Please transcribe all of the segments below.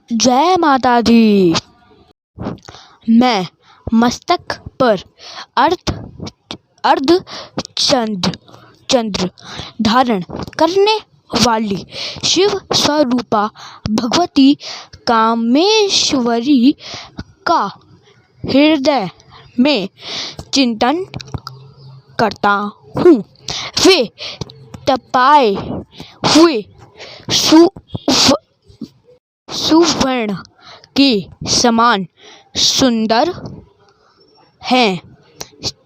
जय माता दी। मैं मस्तक पर अर्धचंद्र धारण करने वाली शिव स्वरूपा भगवती कामेश्वरी का हृदय में चिंतन करता हूँ। वे तपाए हुए सुवर्ण के समान सुंदर हैं।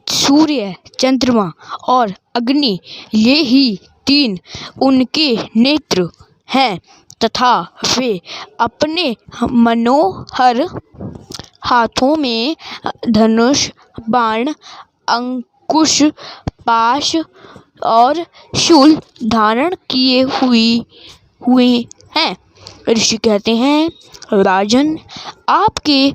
सूर्य, चंद्रमा और अग्नि, ये ही तीन उनके नेत्र हैं तथा वे अपने मनोहर हाथों में धनुष, बाण, अंकुश, पाश और शूल धारण किए हुए हैं। ऋषि कहते हैं, राजन, आपके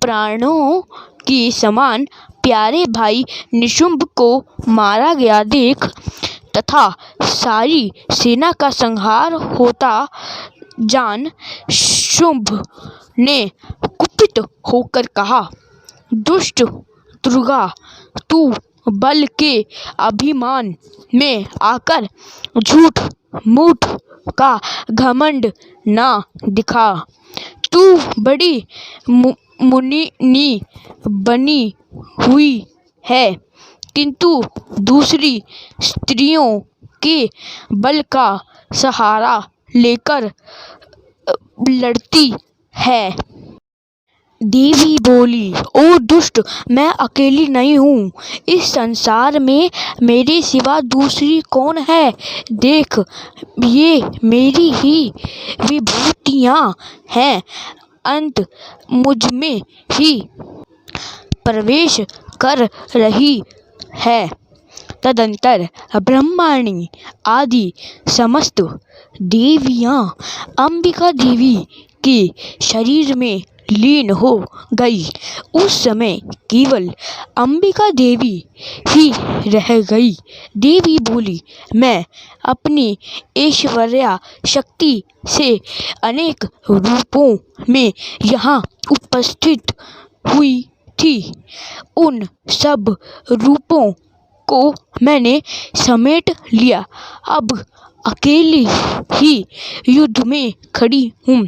प्राणों के समान प्यारे भाई निशुंभ को मारा गया देख तथा सारी सेना का संहार होता जान शुंभ ने कुपित होकर कहा, दुष्ट दुर्गा, तू बल के अभिमान में आकर झूठ मूठ का घमंड ना दिखा। तू बड़ी मुनिनी बनी हुई है, किंतु दूसरी स्त्रियों के बल का सहारा लेकर लड़ती है। देवी बोली, ओ दुष्ट, मैं अकेली नहीं हूँ। इस संसार में मेरे सिवा दूसरी कौन है? देख, ये मेरी ही विभूतियाँ हैं। अंत मुझमें ही प्रवेश कर रही है। तदंतर ब्रह्माणी आदि समस्त देवियाँ अंबिका देवी के शरीर में लीन हो गई। उस समय केवल अंबिका देवी ही रह गई। देवी बोली, मैं अपनी ऐश्वर्य शक्ति से अनेक रूपों में यहाँ उपस्थित हुई थी। उन सब रूपों को मैंने समेट लिया। अब अकेली ही युद्ध में खड़ी हूँ।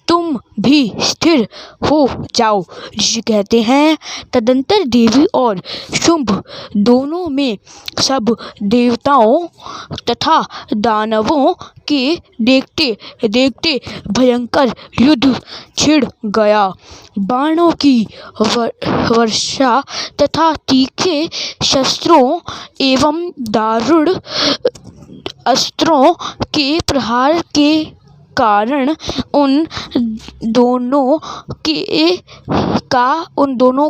तुम भी स्थिर हो जाओ। ऋषि कहते हैं, तदंतर देवी और शुंभ दोनों में सब देवताओं तथा दानवों के देखते देखते भयंकर युद्ध छिड़ गया। बाणों की वर्षा तथा तीखे शस्त्रों एवं दारुण अस्त्रों के प्रहार के कारण उन दोनों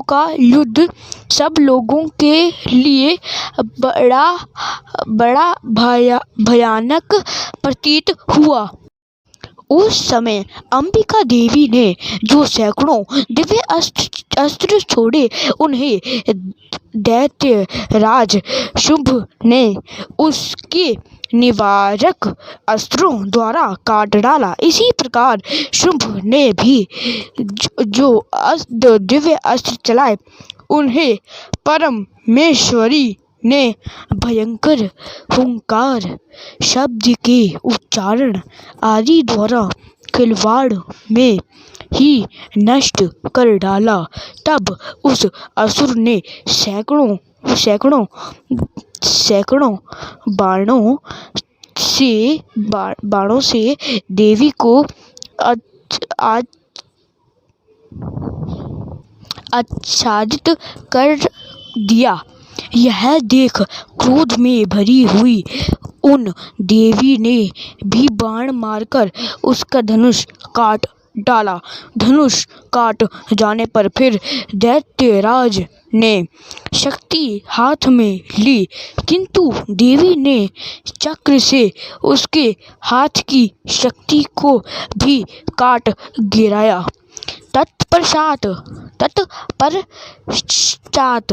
का युद्ध सब लोगों के लिए बड़ा भयानक प्रतीत हुआ। उस समय अंबिका देवी ने जो सैकड़ों दिव्य अस्त्र छोड़े, उन्हें दैत्य राज शुंभ ने उसके निवारक अस्त्रों द्वारा काट डाला। इसी प्रकार शुंभ ने भी जो दिव्य अस्त्र चलाए, उन्हें परमेश्वरी ने भयंकर हुंकार शब्द के उच्चारण आदि द्वारा खिलवाड़ में ही नष्ट कर डाला। तब उस असुर ने सैकड़ों बाणों से देवी को आच्छादित कर दिया। यह देख क्रोध में भरी हुई उन देवी ने भी बाण मारकर उसका धनुष काट डाला। धनुष काट जाने पर फिर दैत्यराज ने शक्ति हाथ में ली, किंतु देवी ने चक्र से उसके हाथ की शक्ति को भी काट गिराया। तत्पश्चात पश्चात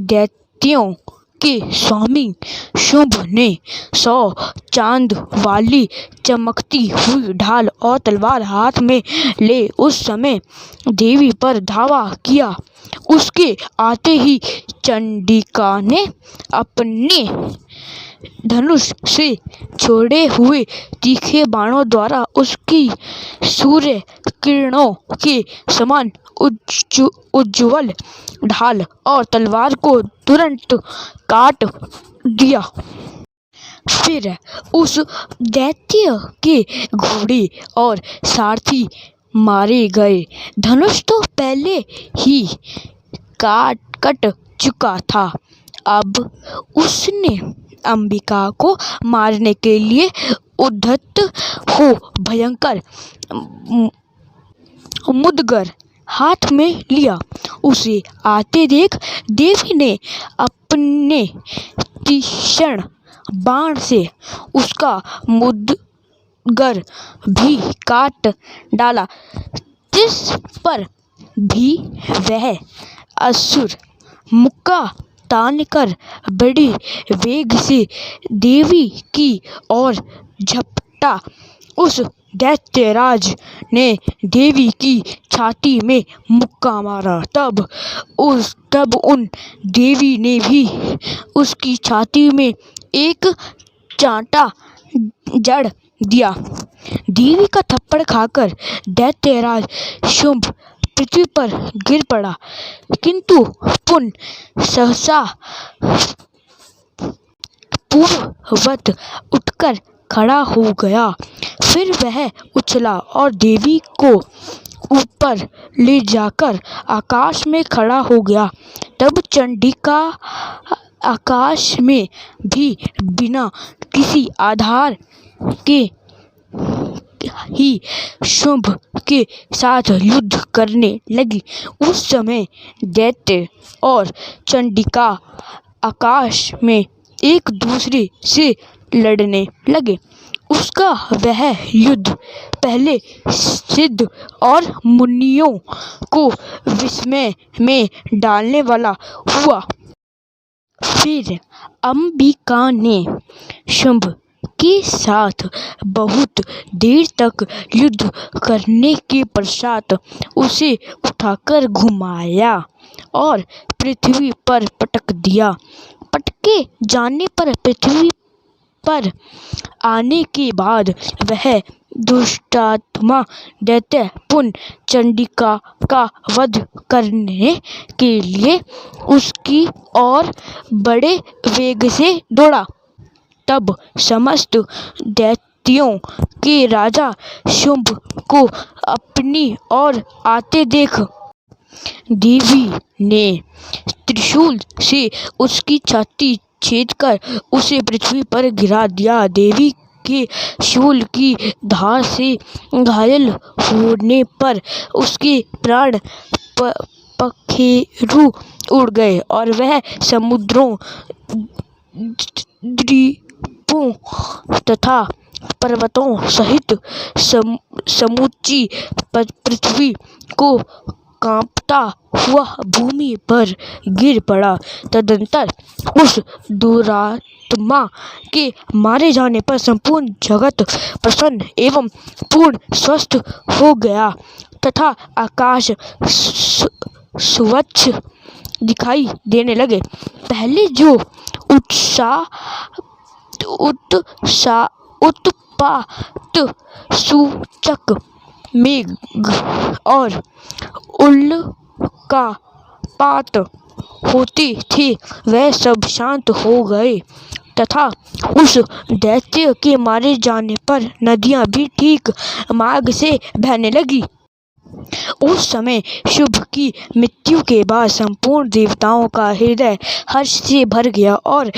दैत्यों के स्वामी शुंभ ने 100 चांद वाली चमकती हुई ढाल और तलवार हाथ में ले उस समय देवी पर धावा किया। उसके आते ही चंडिका ने अपने धनुष से छोड़े हुए तीखे बाणों द्वारा उसकी सूर्य किरणों के समान उज्ज्वल ढाल और तलवार को तुरंत काट दिया। फिर उस दैत्य के घोड़े और सारथी मारे गए। धनुष तो पहले ही कट चुका था। अब उसने अंबिका को मारने के लिए उद्धत हो भयंकर मुदगर हाथ में लिया। उसे आते देख देवी ने अपने तीक्ष्ण बाण से उसका मुदगर भी काट डाला। जिस पर भी वह असुर मुक्का तानकर बड़े वेग से देवी की ओर झपटा। उस दैत्यराज ने देवी की छाती में मुक्का मारा। तब उन देवी ने भी उसकी छाती में एक चांटा जड़ दिया। देवी का थप्पड़ खाकर दैत्यराज शुंभ पृथ्वी पर गिर पड़ा, किंतु पुनः सहसा पूर्ववत उठकर खड़ा हो गया। फिर वह उछला और देवी को ऊपर ले जाकर आकाश में खड़ा हो गया। तब चंडिका आकाश में भी बिना किसी आधार के ही शुंभ के साथ युद्ध करने लगी। उस समय दैत्य और चंडिका आकाश में एक दूसरे से लड़ने लगे। उसका वह युद्ध पहले सिद्ध और मुनियों को विस्मय में डालने वाला हुआ। फिर अंबिका ने शुंभ के साथ बहुत देर तक युद्ध करने के पश्चात उसे उठाकर घुमाया और पृथ्वी पर पटक दिया। पटके जाने पर पृथ्वी पर आने के बाद वह दुष्टात्मा दैत्य पुनः चंडिका का वध करने के लिए उसकी ओर बड़े वेग से दौड़ा। तब समस्त दैत्यों के राजा शुंभ को अपनी ओर आते देख देवी ने त्रिशूल से उसकी छाती छेदकर उसे पृथ्वी पर गिरा दिया। देवी के शूल की धार से घायल होने पर उसके प्राण पखेरु उड़ गए और वह समुद्रों, द्वीपों तथा पर्वतों सहित समूची पृथ्वी को कांपता हुआ भूमि पर गिर पड़ा। तदंतर उस दुरात्मा के मारे जाने पर संपूर्ण जगत प्रसन्न एवं पूर्ण स्वस्थ हो गया तथा आकाश स्वच्छ दिखाई देने लगे। पहले जो उत्पात सूचक मेघ और उल्कापात होते थे वह सब शांत हो गए तथा उस दैत्य के मारे जाने पर नदियां भी ठीक मार्ग से बहने लगी। उस समय शुंभ की मृत्यु के बाद संपूर्ण देवताओं का हृदय हर्ष से भर गया और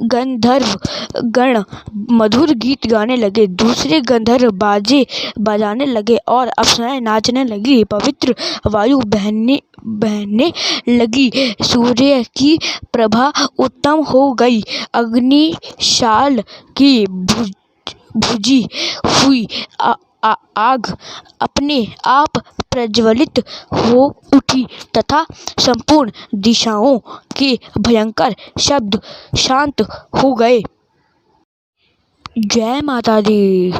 गंधर्व गण मधुर गीत गाने लगे। दूसरे गंधर्व बाजे बजाने लगे और अप्सराएं नाचने लगी। पवित्र वायु बहने लगी। सूर्य की प्रभा उत्तम हो गई। अग्निशाल की बुझी हुई आग अपने आप प्रज्वलित हो उठी तथा संपूर्ण दिशाओं के भयंकर शब्द शांत हो गए। जय माता दी।